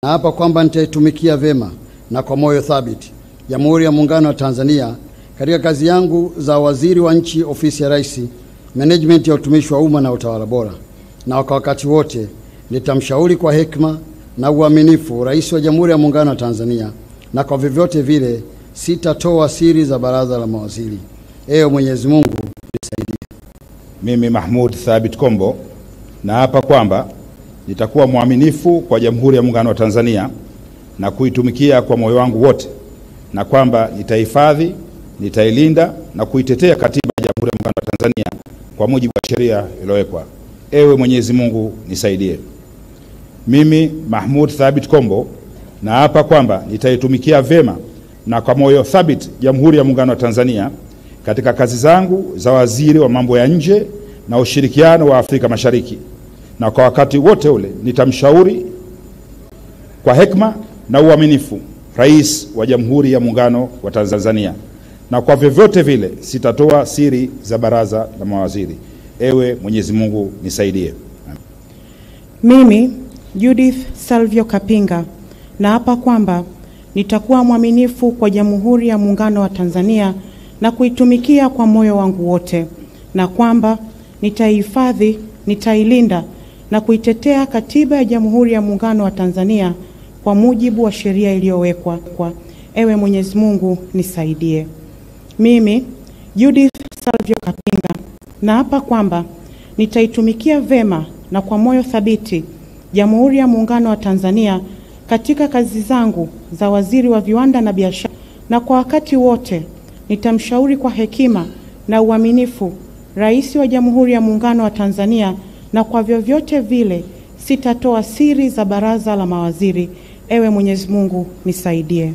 Naapa kwamba nitaitumikia vema na kwa moyo thabiti Jamhuri ya Muungano wa Tanzania katika kazi yangu za waziri wa nchi, ofisi ya Rais, management ya utumishi wa umma na utawala bora, na kwa wakati wote nitamshauri kwa hekima na uaminifu Rais wa Jamhuri ya Muungano wa Tanzania, na kwa vyovyote vile sitatoa siri za baraza la mawaziri. Ewe Mwenyezi Mungu nisaidie. Mimi Mahmoud Thabit Kombo naapa kwamba nitakuwa mwaminifu kwa Jamhuri ya Muungano wa Tanzania na kuitumikia kwa moyo wangu wote, na kwamba nitahifadhi, nitailinda na kuitetea Katiba ya Jamhuri ya Muungano wa Tanzania kwa mujibu wa sheria iliyowekwa. Ewe Mwenyezi Mungu nisaidie. Mimi Mahmoud Thabit Kombo naapa kwamba nitaitumikia vema na kwa moyo thabiti Jamhuri ya Muungano wa Tanzania katika kazi zangu za waziri wa mambo ya nje na ushirikiano wa Afrika Mashariki, na kwa wakati wote ule nitamshauri kwa hekima na uaminifu Rais wa Jamhuri ya Muungano wa Tanzania, na kwa vyovyote vile sitatoa siri za baraza la mawaziri. Ewe Mwenyezi Mungu nisaidie. Mimi Judith Salvio Kapinga naapa kwamba nitakuwa mwaminifu kwa Jamhuri ya Muungano wa Tanzania na kuitumikia kwa moyo wangu wote, na kwamba nitaihifadhi, nitailinda na kuitetea Katiba ya Jamhuri ya Muungano wa Tanzania kwa mujibu wa sheria iliyowekwa. Ewe Mwenyezi Mungu nisaidie. Mimi Judith Salvio Kapinga naapa kwamba nitaitumikia vema na kwa moyo thabiti Jamhuri ya Muungano wa Tanzania katika kazi zangu za waziri wa viwanda na biashara, na kwa wakati wote nitamshauri kwa hekima na uaminifu Rais wa Jamhuri ya Muungano wa Tanzania, na kwa vyovyote vile sitatoa siri za baraza la mawaziri. Ewe Mwenyezi Mungu nisaidie.